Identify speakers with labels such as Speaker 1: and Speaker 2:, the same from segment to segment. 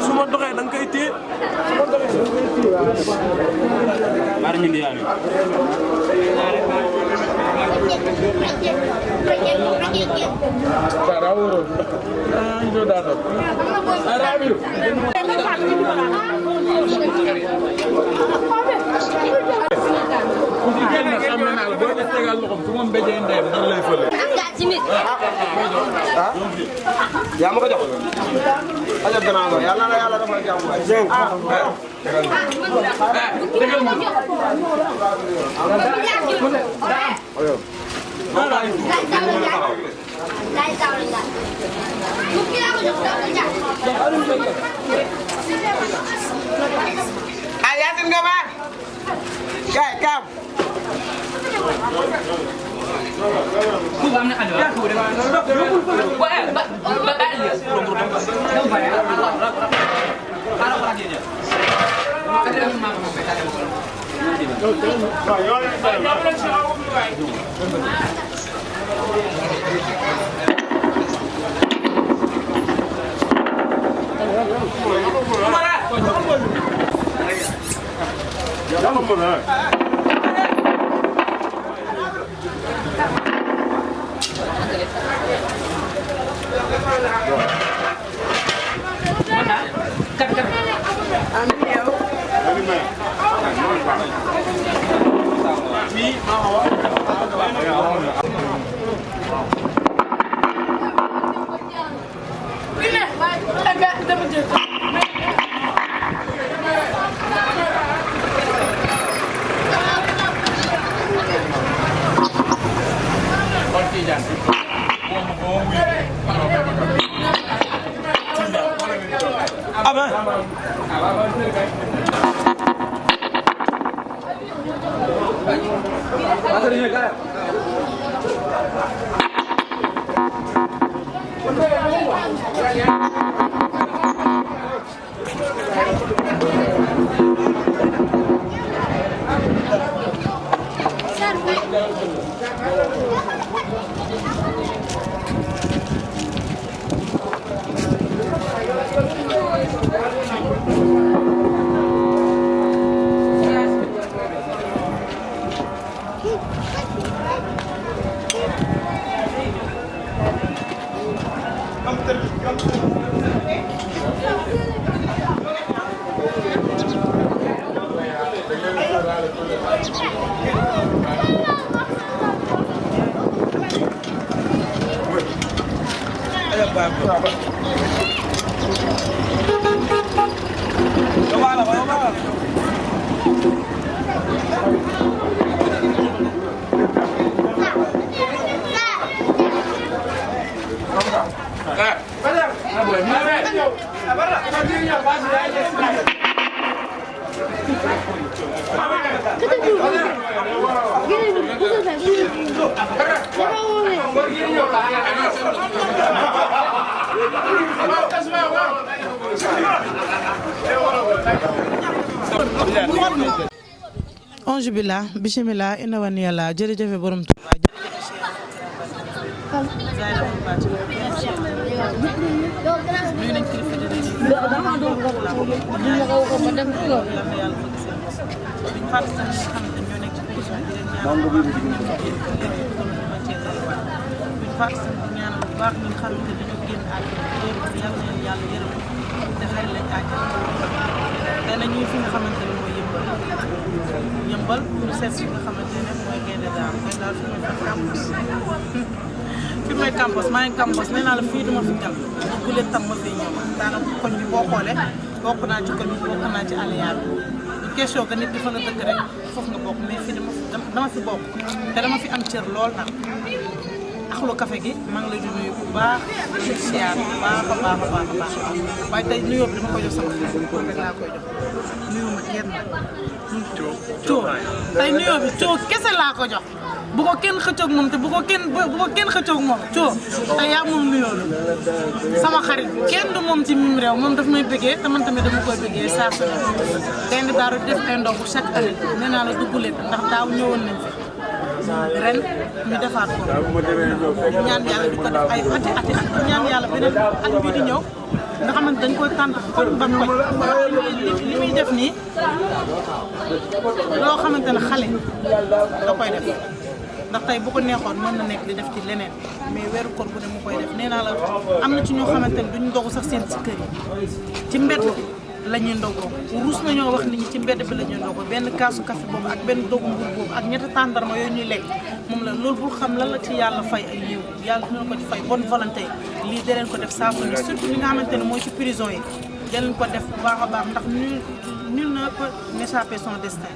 Speaker 1: suma doxee da nga koy téye bari ñu ngi yaani Saraworo ndo data Arabiru
Speaker 2: yaa ma ko jox ajab gannaaw nga yàlla na yàlla defal jàmm waay Yaasin nga ba kay kam
Speaker 3: Onge billah bismillah inna wani yàlla jërëjëf borom Tuubaa ñuy fi nga xamante ne mooy yëmbal ñu seet fi nga xamante ne mooy Gaynde Daam fi may campus maa ngi campus nee naa la fii duma fi gal bu leen tam ma fi ñëw daanaka koñ bi boo xoolee bokk naa ci koñ bi bokk naa ci aliyaar bi question que nit di fa nga dëkk rek foofu nga bokk mais fii dama fi bokk te dama fi am cër lool nag axlu café gi maa ngi lay di nuyu bu baax di siyaar bu baax a baax a baax a baax waaye tey nuyoo bi dama koy jox sama xarit pour rek laa koy jox nuyu ma kenn nag coo tey nuyoo bi coo kese laa ko jox bu ko kenn xëccoog moom te bu ko kenn xëccoog moom coo te yaa moom nuyoo bi sama xarit kenn du moom ci mim réew moom daf may bëggee te man tamit dama koy bëggee saa su ne Gaynde Daaru def ay ndogu chaque année nee naa la duggulee ndax daaw ñëwoon nañ fi ren ñu defaat ko ñaan yàlla di ko def ay ati ñaan yàlla beneen at bii di ñëw nga xamante dañ koy tànn koñ ba koñ li muy def nii loo xamante ne xale da koy def ndax tey bu ko neexoon mën na nekk di def ci leneen mais weeru koor bu ne mu koy def nee naa la am na ci ñoo xamante ne duñ ndogu sax seen ci kër yi ci mbedd la ñuy ndogoo ruus nañoo wax nit ñi ci mbedd bi la ñuy ndogoo benn kaasu café boobu ak benn dogu mbur boobu ak ñetti tàndarma yooyu ñuy lekk moom la loolu bul xam lan la ci yàlla fay ay yiw yàlla dina ko ci fay bonne volonté lii da leen ko def saa su ne surtout li nga xamante ne mooy ci prison yi da leen ko def bu baax a baax ndax nul ne peut échapper son destin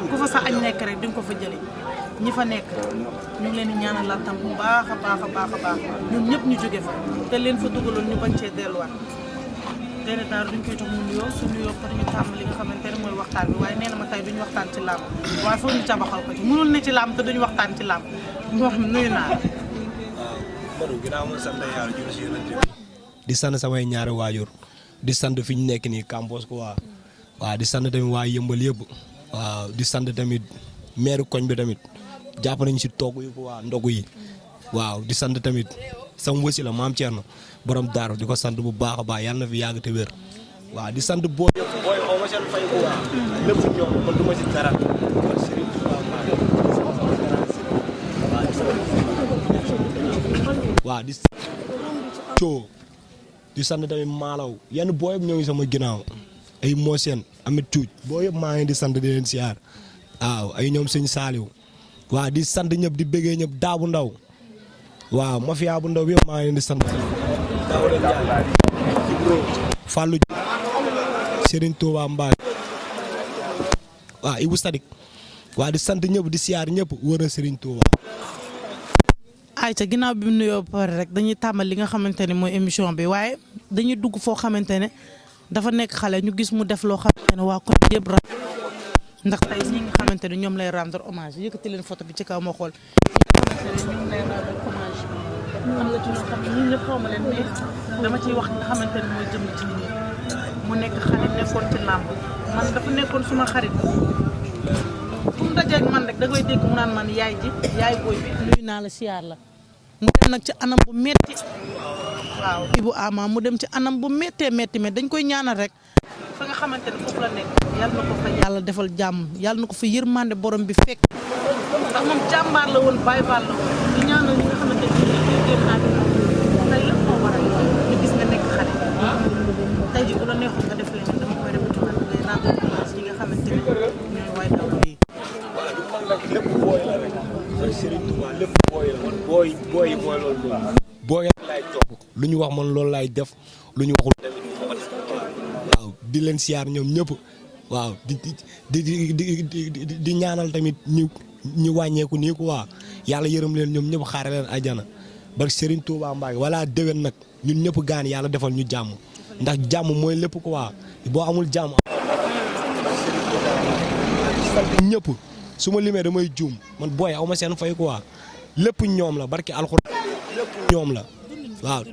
Speaker 3: ku fa sa añ nekk rek di nga ko fa jëlee ñi fa nekk ñu ngi leen di ñaanal la tam bu baax a baax a baax a baax ñun ñëpp ñu jóge fa te leen fa dugaloon ñu bañ cee delluwaat Gaynde Daaru duñ koy jox mu nuyoo su nuyoo ko dañu tàmm li nga xamante ne mooy waxtaan bi waaye nee na ma tey duñu waxtaan ci làmb waaye foog ñu cabaxal ko ci mënul ne ci làmb te duñu waxtaan ci làmb moo xam nuyu naa la.
Speaker 4: Badou ginnaaw ma sant yàlla jur si yonent bi di sant samay ñaari waajur di sant fi ñu nekk nii campus ko waaw di sant tamit waa yëmbal yëpp waaw di sant tamit maire koñ bi tamit jàpp nañ si togg yi ko waa ndogu yi waaw di sant tamit sama wasi la maam Thierno borom daaru di ko sant bu baax a baax yàlla na fi yàgg te wér waaw di sant booy xaw ma seen fay ko waa lépp ñoom man du ma si dara man Serigne Touba waaw di coo di sant tamit maalaw yenn booy yëpp ñoo ngi sama ginnaaw ay mooseen amit tuuj boo yëpp maa ngi di sant di leen siyaar waaw ay ñoom sëñ Saaliw waaw di sant ñëpp di bëggee ñëpp daabu ndaw waaw mafia bu ndaw yëpp maa ngi leen di sant Fallou Serigne Touba Mbaye waaw Ibou Sadik waaw di sant ñëpp di siyaar ñëpp wër na Serigne Touba.
Speaker 3: ayca ginnaaw bi mu nuyoo ba pare rek dañuy tàmbal li nga xamante ne mooy émission bi waaye dañuy dugg foo xamante ne dafa nekk xale ñu gis mu def loo xamante ne waa koñ yëpp ra ndax tey ñi nga xamante ne ñoom lay rendre hommage yëkkati leen photo bi ci kaw ma xool ñi nga xamante ne ñoom lay rendre hommage am na ci ñoo xam ne ñun ñëpp xaw ma leen mais dama ciy wax nga xamante ne mooy jëm ci nit ñi mu nekk xale nekkoon ci làmb man dafa nekkoon suma xarit fu mu dajeeg man rek da koy dégg mu naan man yaay ji yaay booy bi nuyu naa la siyaar la mu dem nag ci anam bu metti waaw Ibou Ama mu dem ci anam bu méttee métti mais dañ koy ñaanal rek fa nga xamante ne foofu la nekk yàlla na ko fa yàlla defal jàmm yàlla na ko fa yërmande borom bi fekk ndax moom jàmbaar la woon Baye Fall la woon di ñaanal ñi nga xamante ne ñoo génn àdduna tey lépp moo waral ñu gis nga nekk xale tey ji bu la neexoon nga def leen dama koy répété waat ngay rendre hommage ñi nga xamante ne ñooy waay daw yi
Speaker 4: lépp booy la rek Serigne Touba lépp booy la man booy yi mooy loolu booy lay topp lu ñu ñu wax man loolu laay def lu ñu waxul waaw di leen siyaar ñoom ñëpp waaw di ñaanal tamit ñu wàññeeku nii quoi yàlla yërëm leen ñoom ñëpp xaare leen àjjana barke Serigne Touba Mbacké wala déwén nag ñun ñëpp gaan yàlla defal ñu jàmm ndax jàmm mooy lépp quoi boo amul jàmm ñëpp su ma limee damay juum man booy aw ma seen fay quoi lépp ñoom la barke alxuraan lépp ñoom la waaw.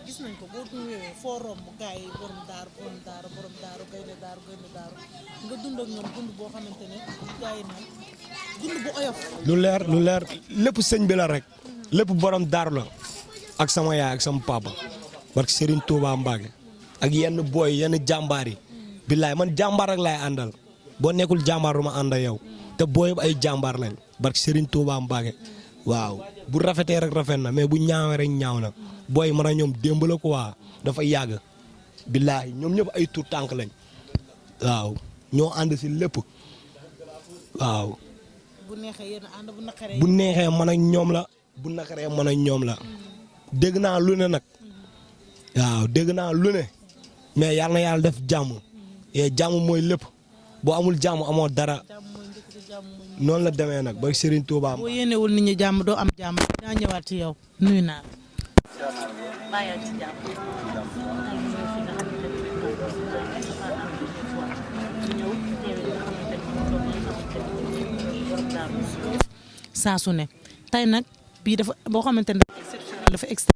Speaker 3: gis nañ ko boo ñëwee foo romb gars yi borom daaru gaynde daaru nga dund ak ñoom dund boo xamante ne gars yi naan dund bu oyof.
Speaker 4: lu leer lépp sëñ bi la rek lépp borom daaru la ak sama yaay ak sama papa barke Serigne Touba Mbacké ak yenn booy yenn jàmbaar yi billaay man jàmbaar rek laay àndal boo nekkul jàmbaar du ma ànd ak yow te booy yëpp ay jàmbaar lañ barke Serigne Touba Mbacké waaw bu rafetee rek rafet na mais bu ñaawee rek ñaaw na booy mën a ñoom démb la quoi dafa yàgg billaay ñoom ñëpp ay tur tànk lañ waaw ñoo ànd si lépp waaw.
Speaker 3: bu neexee yéen ànd
Speaker 4: bu neexee man ak ñoom la bu naqaree man ak ñoom la dégg naa lu ne nag waaw dégg naa lu ne mais yàlla na yàlla def jàmm jàmm mooy lépp boo amul jàmm amoo dara noonu la demee nag ba Serigne Touba.
Speaker 3: boo yéenewul nit ñi jàmm doo am jàmm dinaa ñëwaat ci yow nuyu naa la. ci jàmm. saa su ne tey nag bii dafa boo xamante ne dafa extra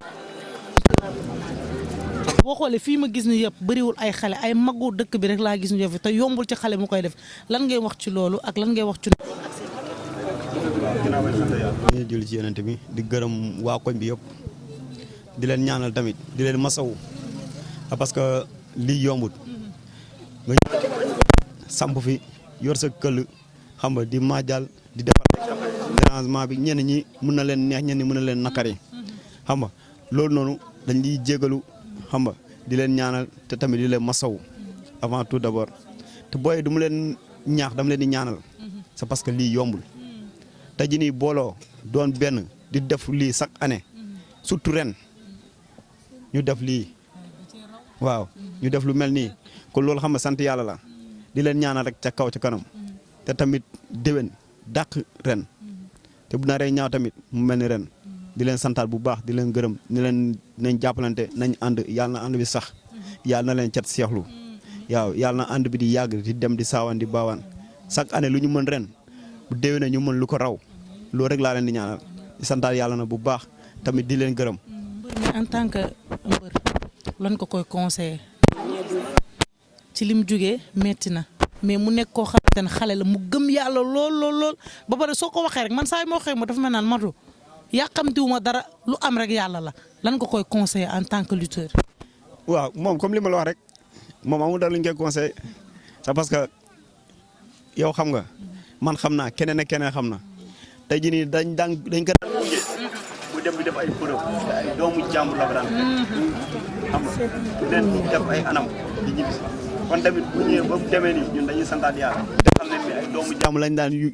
Speaker 3: boo xoolee fii ma gis ni yëpp bëriwul ay xale ay magu dëkk bi rek laa gis ñu def te yombul ci xale mu koy def lan ngay wax ci loolu ak lan ngay wax ci.
Speaker 5: ñu julli ci yonent bi di gërëm waa koñ bi yëpp di leen ñaanal tamit di leen masawu parce que lii yombut nga samp fi yor sa këll xam nga di maajal di defar dérangement bi ñenn ñi mën na leen neex ñenn ñi mën na leen nakari xam nga loolu noonu dañ liy jégalu xam nga di leen ñaanal te tamit di leen masawu avant tout d'abord te booy du mu leen ñaax dama leen di ñaanal c'est parce que lii yombul te ji nii booloo doon benn di def lii chaque année surtout ren ñu def lii waaw ñu def lu mel nii kon loolu xam nga sant yàlla la di leen ñaanal rek ca kaw ca kanam te tamit déwén dàq ren te bu naree ñaaw tamit mu mel ni ren di leen santaat bu baax di leen gërëm ni leen nañ jàppalante nañ ànd yàlla na ànd bi sax yàlla na leen cat seexlu waaw yàlla na ànd bi di yàgg di dem di saawaan di baawaan chaque année lu ñu mën ren bu déwénee ñu mën lu ko raw loolu rek laa leen di ñaanal di santaat yàlla na bu baax tamit di leen gërëm.
Speaker 3: mbër en tant que mbër lan ko koy conseillé ci lim jógee metti na mais mu nekk koo xamante ne xale la mu gëm yàlla lool ba pare soo ko waxee rek man saa yi ma waxee ma dafa mel naan matu yàqamtiwuma dara lu am rek yàlla la lan ko koy conseillé en tant que lutteur.
Speaker 5: waaw moom comme li ma la wax rek moom amul dara lu ñu koy conseillé c'est parce que yow xam nga man xam naa keneen ak keneen xam na tey jii nii dañ ko daan mu dem di def ay preuve ay doomu jàmbur la ko daan xam nga leen def ay anam di ñibbisi kon tamit bu ñëwee ba demee nii ñun dañuy santaat yàlla te xam ne ay doomu jàmbur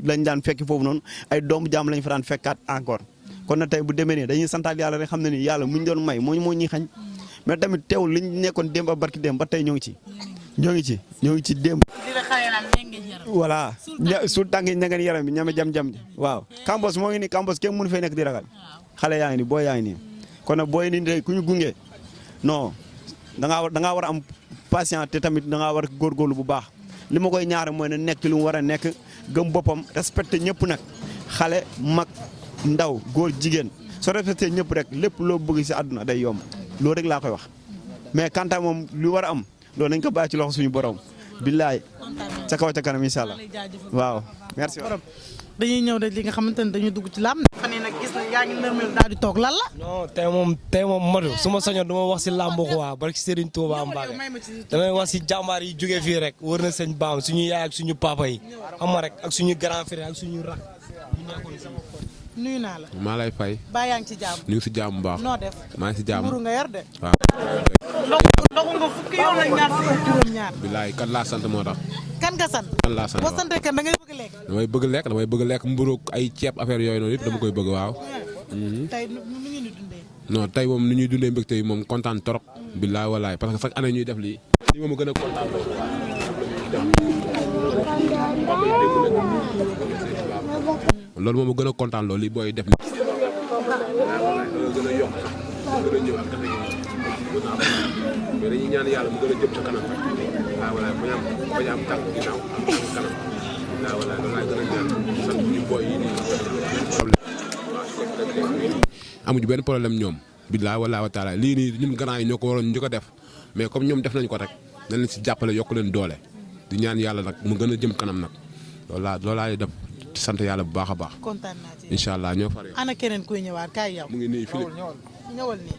Speaker 5: lañ daan fekki foofu noonu ay doomu jàmbur lañ fa daan fekkaat encore kon nag tey bu demee nii dañuy santaat yàlla rek xam ne nii yàlla mu ñu doon may moo ñuy xañ mais tamit teewul liñ nekkoon démb ba barki démb ba tey ñoo ngi ci démb. voilà su tànk yi ña yaram bi ñame jam-jam waaw Kambos moo ngi nii Kambos kenn mënu fay nekk di ragal xale yaa ngi nii booy yaa ngi nii kon nag booy nii tey ku ñu gunge non da ngaa war a am patient te tamit da ngaa war a góorgóorlu bu baax li ma koy ñaare mooy na nekk ci lu mu war a nekk gëm boppam respecté ñëpp nag xale mag ndaw góor jigéen soo respecté ñëpp rek lépp loo bëgg si àdduna day yomb loolu rek laa koy wax mais kanta moom lu war a am loolu nañ ko bàyyi ci loxo suñu borom billaay ca kaw ca kanam incha allah waaw merci.
Speaker 3: dañuy ñëw rek li nga xamante ne dañuy dugg ci làmb. fan yii nag gis na yaa ngi nërmeel daal di toog lan la.
Speaker 4: non tey moom Madou su ma sañoon du ma wax si làmb quoi barki Serigne Touba Mbacké damay wax si jàmbaar yi jógee fii rek wër na sëñ baam suñu yaay ak suñu papa yi xam nga rek ak suñu grand frère ak suñu rak
Speaker 3: nuyu naa la.
Speaker 6: maa lay fay.
Speaker 3: baa yaa ngi ci jàmm.
Speaker 6: ñu ngi si jàmm bu baax.
Speaker 3: noo def.
Speaker 6: maa ngi si jàmm
Speaker 3: mburu nga yor de.
Speaker 6: waaw.
Speaker 3: ndogu nga fukki yoon ak ñaar fukki ak juróom-ñaar.
Speaker 6: bilaay kan laa sant moo tax.
Speaker 3: kan nga sant.
Speaker 6: kan laa sant
Speaker 3: boo santee kan da ngay bëgg lekk.
Speaker 6: damay bëgg lekk mburu ay ceeb affaire yooyu noonu yëpp dama koy bëgg waaw.
Speaker 3: tey nu ngeen di dundee.
Speaker 6: non tey moom ni ñuy dundee mbégte yi moom kontaan trop. billaay walaay parce que chaque année ñuy def lii. lii moom a gën a kontaan loolu moom a gën a kontaan loolu lii booy def. gën a yokk gën a ñëw ak café gi mais dañuy ñaan yàlla mu gën a jëm sa kanam rek waaw walaay bañ a am tànk ginnaaw am kanam waaw walaay loolu laay gën a ñaan sant ñu booy yi nii amuñu benn problème ñoom billaay walaay wa taala lii nii ñun grand yi ñoo ko waroon ñu ko def mais comme ñoom def nañ ko rek nañ leen si jàppale yokk leen doole di ñaan yàlla nag mu gën a jëm kanam nag loolu laay def sant yàlla bu baax a baax.
Speaker 3: kontaan naa ci
Speaker 6: incha allah ñoo far.
Speaker 3: ana keneen kuy ñëwaat kaay yow.
Speaker 6: mu ngi nii fii
Speaker 3: ñëwal nii.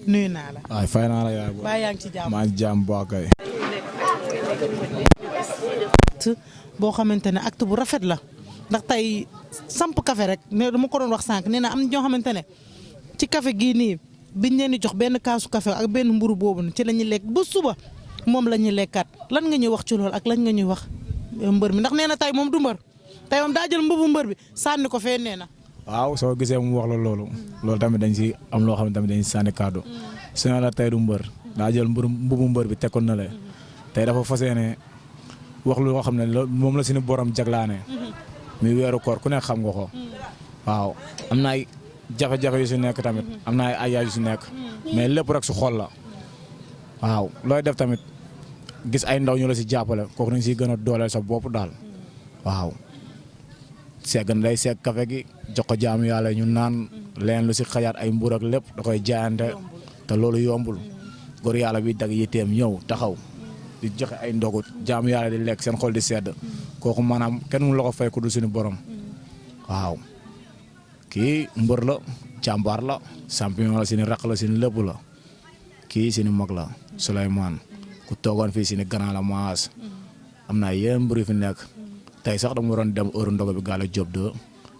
Speaker 3: nuyu naa la.
Speaker 7: waaw fay naa la yaay booy.
Speaker 3: baa yaa ngi ci jàmm.
Speaker 7: maa ngi jàmm bu baax kay.
Speaker 3: boo xamante ne acte bu rafet la ndax tey samp café rek ne dama ko doon wax sànq nee na am ñoo xamante ne ci café gii nii biñ leen di jox benn kaasu café ak benn mburu boobu ci la ñuy lekk ba suba. moom la ñuy lekkaat lan nga ñuy wax ci loolu ak lan nga ñuy wax mbër mi ndax nee na tey moom du mbër tey moom daa jël mbubu mbër bi sànni ko fee nee na.
Speaker 7: waaw soo gisee mu wax la loolu. loolu tamit dañ si am loo xam ne tamit dañ si sànni kàddu. su ne la tey du mbër daa jël mbubu mbër bi tekkoon na le tey dafa fas yéene wax loo xam ne moom la suñu borom jaglaane. muy weeru koor ku nekk xam nga ko. waaw am na ay jafe-jafe yu si nekk tamit am na ay ayaay yu si nekk mais lépp rek su xol la waaw looy def tamit. gis ay ndaw ñu la si jàppale kooku nañ siy gën a dooleel sa bopp daal waaw segg na day segg café gi jox ko jaamu yàlla ñu naan leen lu si xajaat ay mbur ak lépp da koy jaayante te loolu yombul góor yàlla bi dag yitteem ñëw taxaw di joxe ay ndogu jaamu yàlla di lekk seen xol di sedd kooku maanaam kenn mu la ko fay ku dul suñu borom waaw kii mbër la jàmbaar la champion la suñu raq la suñu lépp la kii suñu mag la Souleymane ku toogoon fii si ni Grand la maas am naa yéen mbir fi nekk tey sax dama waroon dem heure ndogo bi gaal a job de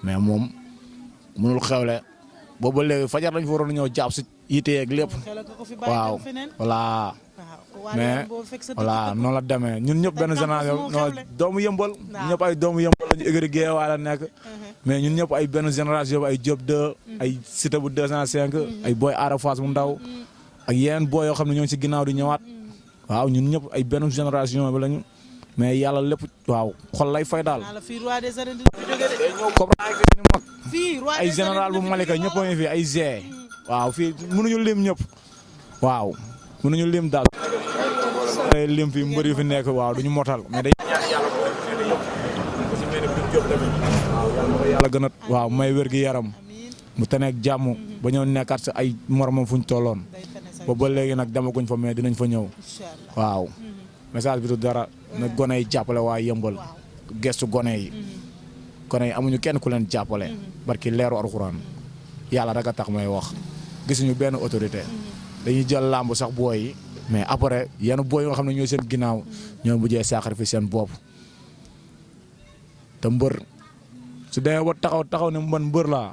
Speaker 7: mais moom mënul xewle boobu ba léegi fajar lañ fa waroon ñëw jàpp si yite yeeg lépp waaw voilà mais voilà noonu la demee ñun ñëpp benn génération non doomu yëmbal ñëpp ay doomu yëmbal lañu égri gée waa la nekk mais ñun ñëpp ay benn génération ay job de ay cité bu 205 ay booy aara Fass mu ndaw ak yeneen booy yoo xam ne ñoo ngi si ginnaaw di ñëwaat waaw ñun ñëpp ay benn génération bi lañu mais yàlla lépp waaw xol lay fay daal. ay général bu Malika ñëpp a ngi fi ay G. waaw fii mënuñu lim ñëpp. waaw mënuñu lim daal. lim fi mbër yu fi nekk waaw duñu motal mais day. yàlla gën a waaw may wér gi yaram mu teneeg jàmm ba ñëw nekkaat sa ay moromam fuñ tolloon. boobu ba léegi nag demaguñ fa mais dinañ fa ñëw waaw message bi du dara na gone yi jàppale waa yëmbal gestu gone yi amuñu kenn ku leen jàppale barki leeru alxuraan yàlla rek a tax may wax gisuñu benn autorité dañuy jël làmb sax booy yi mais après yenn booy yoo xam ne ñooy seen ginnaaw ñoo mujjee sacrifice seen bopp te mbër su demee ba taxaw ne man mbër laa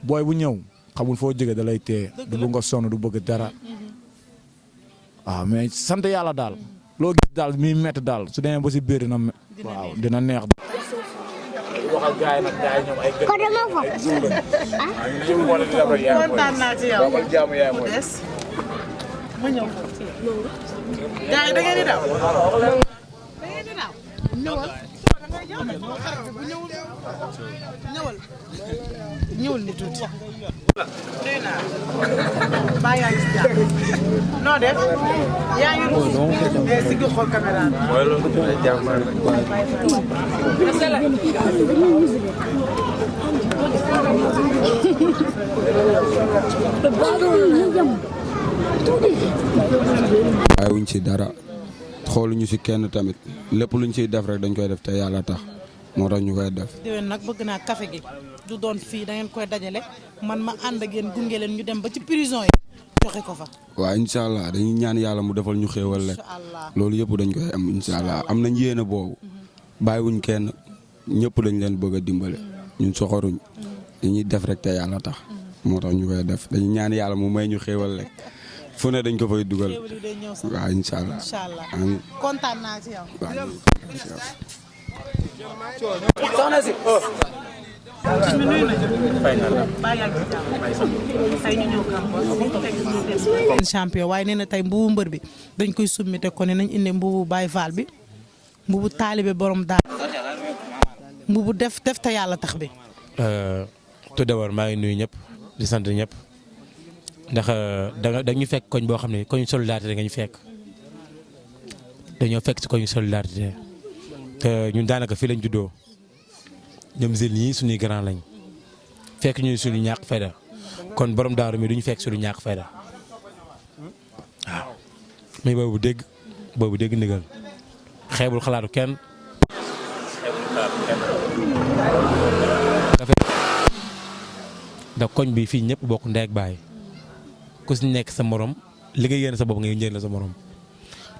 Speaker 7: booy bu ñëw xamul foo jóge da lay téye du bu nga sonn du bëgg dara waaw mais sant yàlla daal loo gis daal mi métti daal su demee ba si biir dina waaw dina neex. waxal gars yi nag gars yi ñoom ay gën
Speaker 3: kontaan naa ci yow ma ñëw gars yi da ngeen di daw ñëwal ni tuuti nuyu naa baa yaa ngi si jàmm noo def yaa ngi ruus mais si xool caméra
Speaker 8: waaye wuñ ci dara xooluñu ci kenn tamit lépp luñ ciy def rek dañ koy def te yàlla tax moo tax ñu koy def.
Speaker 3: déwén nag bëgg naa café gi du doon fii da ngeen koy dajale man ma ànd ak yéen gunge leen ñu dem ba ci prison yi joxe ko fa.
Speaker 8: waaw incha allah dañuy ñaan yàlla mu defal ñu xéewal rek loolu yëpp dañ koy am incha allah am nañ yéene boobu bàyyiwuñ kenn ñëpp dañ leen bëgg a dimbale ñun soxoruñ dañuy def rek te yàlla tax moo tax ñu koy def dañuy ñaan yàlla mu may ñu xéewal rek fu ne dañ ko fay dugal waaw incha allah.
Speaker 3: kontaan naa ci yow.
Speaker 2: soxna si
Speaker 3: mi nuyu nañu. baa yaa ngi ci jàmm. tey ñu ñëw Campos. champion waaye nee na tey mbubu mbër bi dañ koy summi te ko ne nañ indi mbubu Baye Fall bi mbubu taalibe borom daal mbubu def te yàlla tax bi.
Speaker 9: tout d'abord maa ngi nuyu ñëpp di sant ñëpp ndax da ñu fekk koñ boo xam ne koñ solidarité nga ñu fekk dañoo fekk ci koñ solidarité te ñun daanaka fii lañ juddoo ñoom jeunes yi suñuy grand lañ fekk ñu suñu ñàkk fayda kon borom daaru mi duñu fekk suñu ñàkk fayda waaw mais boobu dégg ndigal xeebul xalaatu kenn. ndax koñ bi fii ñëpp bokk ndey ak baay ku si nekk sa morom li nga yéene sa bopp nga yéene sa morom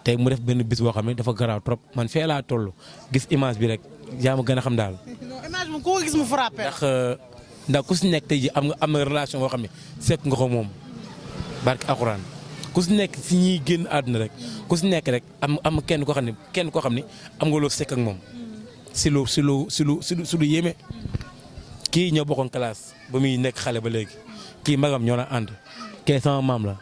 Speaker 9: tey mu def benn bis boo xam ne dafa garaaw trop man fee laa toll gis image bi rek yaa ma gën a xam daal.
Speaker 3: image moom koo gis mu frappé.
Speaker 9: ndax ku si nekk tey ji am na relation boo xam ne sekk nga ko moom barke alxuraan ku si nekk si ñiy génn àdduna rek ku si nekk rek am kenn koo xam ne am nga loo sekk ak moom si lu yéeme. kii ñoo bokkoon classe ba muy nekk xale ba léegi kii magam ñoo la ànd kii sama maam la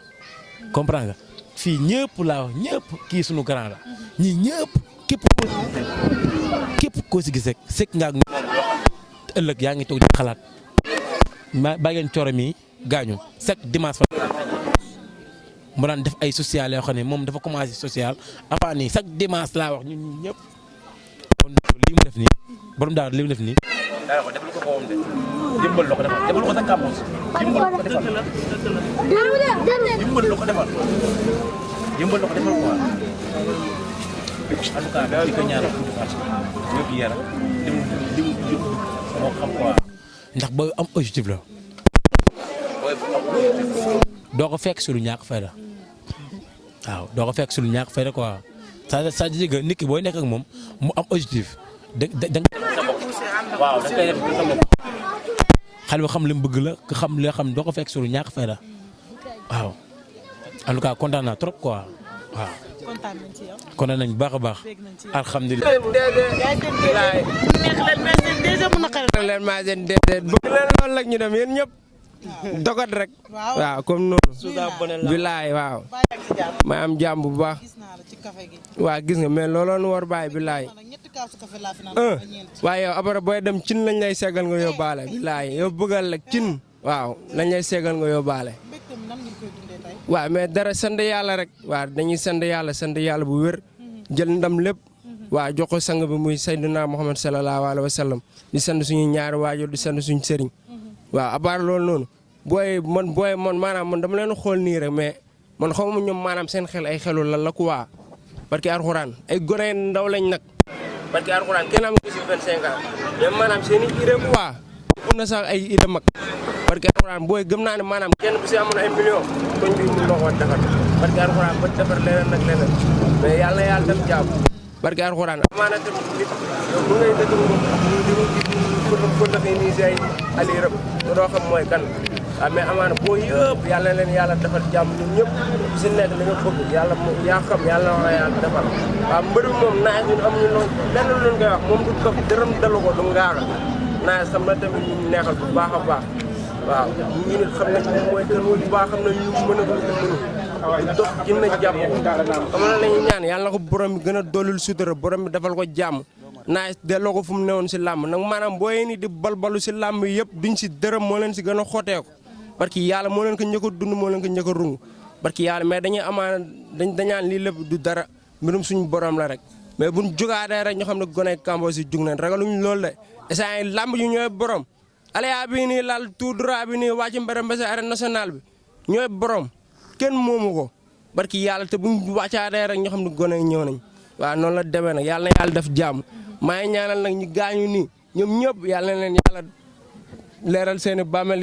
Speaker 9: comprendre nga fii ñëpp laa wax ñëpp kii sunu grand la ñii ñëpp képp koo si gis rek sekk nga ak ëllëg yaa ngi toog di xalaat bàyyeen cooro mi gaañu chaque dimanche fa mu daan def ay social yoo xam ne moom dafa commencé social avant nii chaque dimanche laa wax ñun ñëpp kon lii mu def nii borom daal li mu def nii daa ko def lu ko boobam de dimbal la ko defal defal ko sa Campos dimbal la ko defal dimbal la ko defal quoi en tout cas di ko ñaanal tuuti parce que yëpp yara dim moo xam quoi ndax booy am objectif la doo ko fekk su lu ñàkk fayda waaw doo ko fekk su lu ñàkk fayda quoi ça dit que nit ki booy nekk ak moom mu am objectif waaw da koy def sa bopp xale bi xam li mu bëgg la nga xam li nga xam doo ko fekk sur ñàkk fayda waaw en tout cas kontaan naa trop quoi waaw. kontaan nañ baax a baax. alhamdulilah.
Speaker 2: bëgg leen loolu la ñu dem yéen ñëpp. dogat rek. waaw comme noonu. bilaay waaw. ma am jàmm bu baax. waaw gis nga mais looloon war baay bilaay. waaye yow après booy dem cin lañ lay seggal nga yóbbaale bilaay yow bëggal la cin waaw lañ lay seggal nga yóbbaale. waaw mais dara sant yàlla rek. waaw dañuy sant yàlla bu wér. jël ndam lépp. waaw jox ko sang bi muy Seydina Muhammad sallallahu alayhi wa sallam di sant suñu ñaari waajur di sant suñu sëriñ. waaw à part loolu noonu booy man maanaam man dama leen xool nii rek mais man xaw ma ñoom maanaam seen xel ay xelul lan la quoi parce que alxuraan ay gone ndaw lañ nag. parce que alxuraan kenn am ko si 25 ans mais maanaam seen i idée quoi mun na sax ay idée mag parce que alxuraan booy gëm naa ne maanaam kenn bu si amoon ay millions koñ bi mun na koo defar parce que alxuraan ba defar leneen nag leneen mais yàlla na yàlla def jàmm parce que alxuraan amaana tamit nit yow mu ngay dëgg moom di ko gis pour dafay nii si ay ali rëb te doo xam mooy kan waaw mais amaana boo yëpp yàlla leen yàlla defal jàmm ñun ñëpp si nekk li nga bëgg yàlla yaa xam yàlla na yàlla defal waaw mbër bi moom naa ñun amuñu loolu lenn lu leen koy wax moom du ko dërëm dalu ko du ngaaga naa sam na tamit ñu neexal bu baax a baax waaw ñu nit xam nañ moom mooy kan bu baax xam nañ ñu mën a ko mënu dox gën a jàpp xam na lañu ñaan yàlla na ko borom bi gën a doolul sutura borom bi defal ko jàmm naa delloo ko fu mu newoon si làmb nag maanaam booy ni di balbalu si làmb yëpp duñ si dërëm moo leen si gën a xoteeku parce que yàlla moo leen ko njëkk a dund moo leen ko njëkk a rungu parce que yàlla mais dañuy amaana dañaan lii lépp du dara mbirum suñu borom la rek mais buñ jugaatee rek ñu xam ne gone Campos si jug nañ ragaluñ loolu de essant làmb yu ñooy borom alaya bi nii laal tout droit bi nii wàcc mbere mbese arène nationale bi ñooy borom kenn moomu ko parce que yàlla te buñ wàccaatee rek ñu xam ne gone ñëw nañ waaw noonu la demee nag yàlla na yàlla def jàmm maa ngi ñaanal nag ñu gaañu nii ñoom ñëpp yàlla na leen yàlla leeral seeni bàmmeel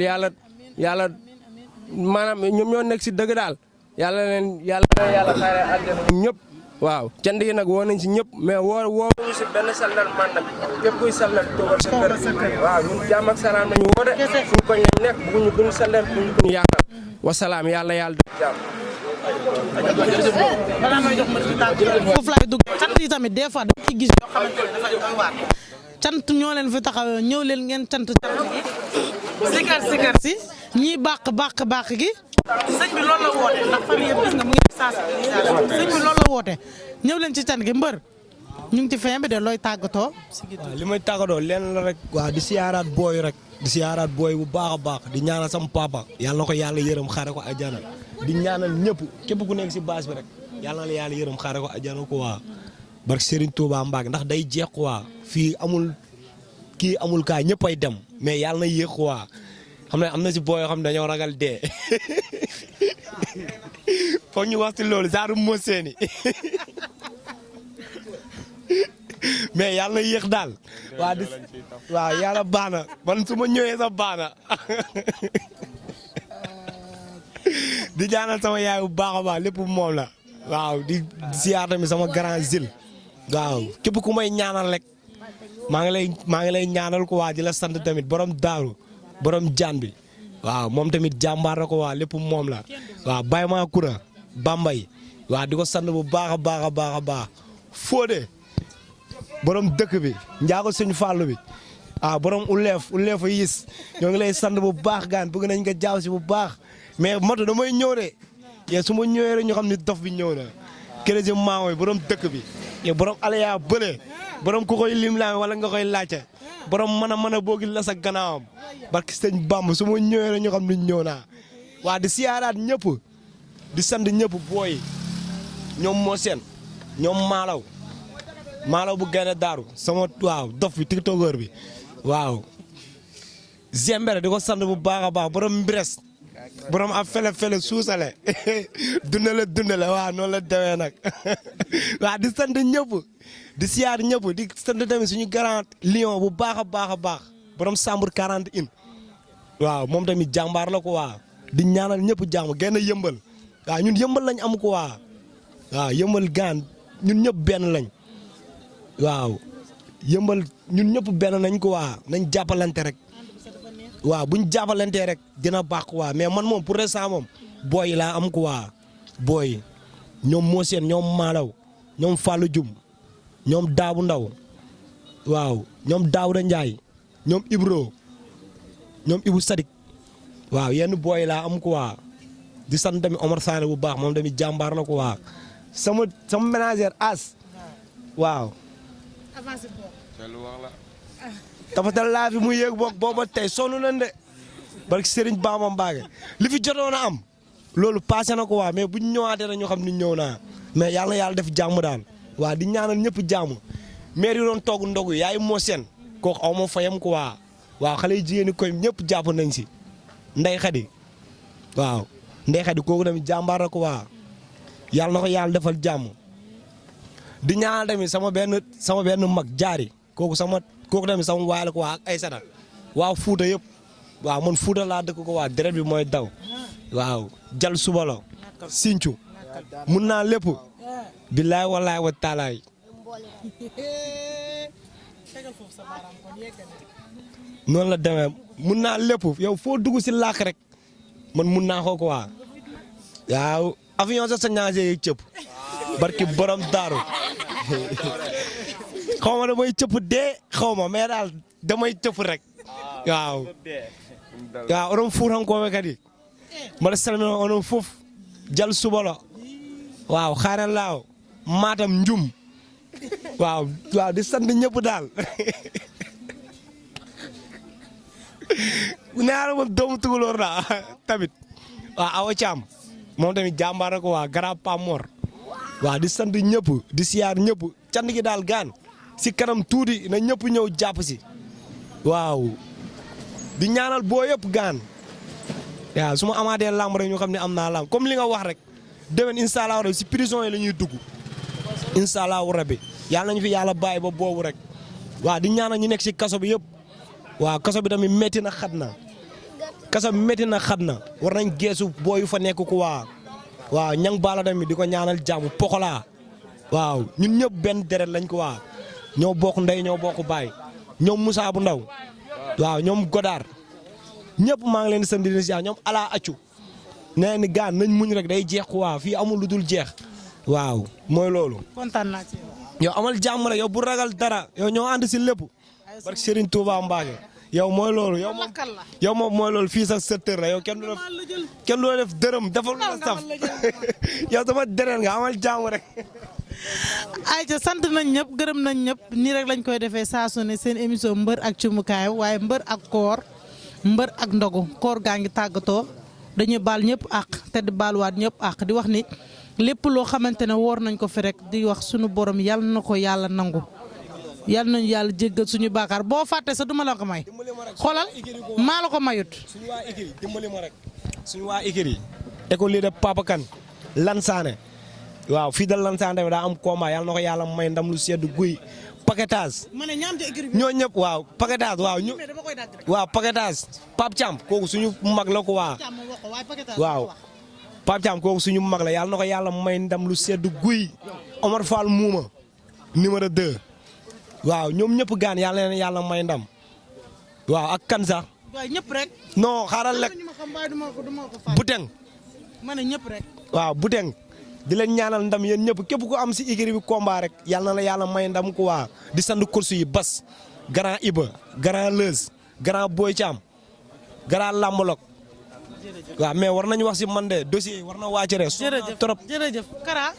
Speaker 2: yàlla maanaam ñoom ñoo nekk si dëgg daal yàlla xaare àjjana ñëpp waaw cant yi nag woo nañ si ñëpp mais woo ñu si benn saldal man nag képp kuy saldal toogal sa kër waaw ñun jàmm ak salaam nañu woo de suñu koñ lañ nekk bëgguñu gën saldal bëgguñu yàqal wasalaam yàlla def jàmm
Speaker 3: balaa may jox ma ci tànk foofu laay dugg sant yi tamit des fois dañ ciy gis yoo xamante ne dafay doy waar cant ñoo leen fi taxaw ñëw leen ngeen cant gi sikar si ñii bàq gi sëñ bi loolu la woote ndax fan yëpp gis nga mu ngi def sensibilisation sëñ bi loolu la woote ñëw leen ci cant gi mbër ñu ngi ci fin bi de looy tàggatoo.
Speaker 4: waaw li may tàggatoo leen la rek. waaw di siyaaraat booy rek. di siyaaraat booy bu baax a baax di ñaanal sama papa yàlla na ko yàlla yërëm xaare ko àjjana di ñaanal ñëpp képp ku nekk si base bi rek yàlla na la yàlla yërëm xaare ko àjjana ko waa barke Serigne Touba Mbacke ndax day jeex quoi fii amul kii amul kaa ñëpp ay dem mais yàlla na yéex quoi xam ne am na si booy yoo xam ne dañoo ragal dee foog ñu wax ci loolu genre moo seeni mais yàlla na yéex daal waaw yàlla baax na man su ma ñëwee sax baax na di ñaanal sama yaay bu baax a baax lépp moom la waaw di ziar tamit sama grand zil waaw képp ku may ñaanal rek maa ngi lay ñaanal ko waa di la sant tamit borom daaru borom jaan bi waaw moom tamit jàmbaar la ko waa lépp moom la waaw Baye Ma Kura Bambay waaw di ko sant bu baax a baax a baax a baax Fodé borom dëkk bi njaago suñu fàllu bi borom uleef yis ñoo ngi lay sant bu baax gaan bëgg nañ nga jaaw si bu baax mais matu damay ñëw de yee su ma ñëwee rek ñu xam ni dof bi ñëw na kérésio maamoy borom dëkk bi ye borom alaya bële borom ku koy lim laame wala nga koy laajte borom mën a boo gis la sa gannaawam barki sëñ Bamba su ma ñëwee rek ñu xam ni ñëw naa waa di siyaaraat ñëpp di sant ñëpp booy ñoom moo seen ñoom maalaw bu gaynde daaru sama waaw dof bi tiktokeur bi waaw Zembere di ko sant bu baax a baax borom mbires borom ab fele suusale dundale waaw noonu la demee nag waaw di sant ñëpp di siyaar ñëpp di sant tamit suñu grand lion bu baax a baax borom chambre 41 waaw moom tamit jàmbaar la ko waa di ñaanal ñëpp jàmm genn yëmbal waaw ñun yëmbal lañ am ko waa waaw yëmbal gaan ñun ñëpp benn lañ waaw yëmbal ñun ñëpp benn nañ ko waa nañ jàppalante rek waaw buñ jàppalantee rek dina baax waa mais man moom pour l'instant moom booy laa am ko waa booy ñoom moo seen ñoom maalaw ñoom Fallou Dioum ñoom Daabu Ndaw waaw ñoom Daouda Ndiaye ñoom Ibro ñoom Ibou Sadik waaw yenn booy laa am ko waa di sant tamit Omar Sané bu baax moom tamit jàmbaar la ko waa sama ménagère as waaw tafatal laa fi mu yéeg boog booba tey sonn nañ de barki Serigne Bamba Mbacké li fi jotoon a am loolu passé na ko waa mais buñ ñëwaatee rek ñu xam ni ñëw naa mais yàlla na yàlla def jàmm daal waa di ñaanal ñëpp jàmm maire yi doon togg ndogu yaay moo seen kooku aw ma fayam ko waa waaw xale yi jigéen ñi koy ñëpp jàpp nañ si ndey xadi waaw ndey xadi kooku tamit jàmbaar na ko waa yàlla na ko yàlla defal jàmm di ñaanal tamit sama benn mag jaari kooku tamit sama waay la ko waa ak ay sada waaw Fuuta yëpp waaw man Fuuta laa dëkk ko waa deret bi mooy daw waaw jal subalo sincu mun naa lépp billaay wallaay wa taalaay noonu la demee mun naa lépp yow foo dugg si làkk rek man mun naa ko waa waaw avion sa ñaase yeeg cëpp barki borom daaru xaw ma damay cëpp dee xaw ma mais daal damay cëpp rek waaw oɗon fuutankoɓe kadi mbaɗa salmina onon fof jal subalo waaw xaaral laaw matam njum waaw di sant ñëpp daal neara moom doomu tugalóor la tamit waaw awa caam moom tamit jàmbaar ko waa gara pa mor waaw di sant ñëpp di siyaar ñëpp cant gi daal gaan si kanam tuuti na ñëpp ñëw jàpp si waaw di ñaanal boo yëpp gaan waaw su ma amaatee lamb rek ñu xam ne am naa lamb comme li nga wax rek déwén incha allah rabi si prison yi la ñuy dugg incha allah rabi yàlla nañu fi yàlla bàyyi ba boobu rek waaw di ñaanal ñu nekk si kaso bi yëpp waaw kaso bi tamit métti na xat na kaso bi métti na xat na war nañ geesu booyu fa nekk ku waaw ñang baala tamit di ko ñaanal jàmm poxolaa waaw ñun ñëpp benn deret lañ ko waa ñoo bokk ndey ñoo bokk baay ñoom Moussa bu ndaw waaw ñoom Godaar ñëpp maa ngi leen di sant di leen si ñoom ala accu nee ni gaan nañ muñ rek day jeex waa fii amul lu dul jeex waaw mooy loolu.
Speaker 3: kontaan naa ci
Speaker 4: yow amal jàmm rek yow bu ragal dara yow ñoo ànd si lépp barke Serigne Touba Mbacke yow mooy loolu yow moom mooy loolu fii sax secteur la yow kenn du def dërëm defal lu la saf yow sama dereen nga amal jàmm rek.
Speaker 3: ayca sant nañ ñëpp gërëm nañ ñëpp nii rek lañ koy defee saa su ne seen émission mbër ak cumukaay waaye mbër ak koor mbër ak ndogu koor gaa ngi tàggatoo dañuy baal ñëpp àq te di baaluwaat ñëpp àq di wax ni lépp loo xamante ne woor nañ ko fi rek di wax sunu borom yàlla na ko yàlla nangu yàlla nañu yàlla jéggal suñu baakaar boo fàtte sa duma la ko may xoolal maa la ko mayut.
Speaker 4: suñu waa Ikiri dimbali ma rek suñu waa Ikiri école lii de Papa Kane Lansane waaw fii dal Lansane daa am combat yàlla na ko yàlla may ndam lu sedd guy paquetage ñoo ñëpp waaw paquetage waaw paquetage Pape Thiam kooku suñu mag la ko waaw Pape Thiam kooku suñu mag la yàlla na ko yàlla may ndam lu sedd guy Omar Fall muuma numéro 2 waaw ñoom ñëpp gaan yàlla na yàlla may ndam waaw ak kan sax
Speaker 3: ñëpp rek
Speaker 4: non xaaral rek Buteng
Speaker 3: ma ne ñëpp rek
Speaker 4: waaw Buteng di leen ñaanal ndam yéen ñëpp képp ku am si igri bi combat rek yàlla na la yàlla may ndam ko waa di sant course yi Bas grand Iba grand Leuz grand Boy Thiam grand Lambolok waaw mais war nañu wax si man de dossier yi war na wàcc rek.
Speaker 3: jërëjëf Kara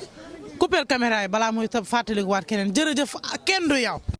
Speaker 3: coupeel caméra yi balaa muy fàttaliku waat keneen jërëjëf kenn du yow.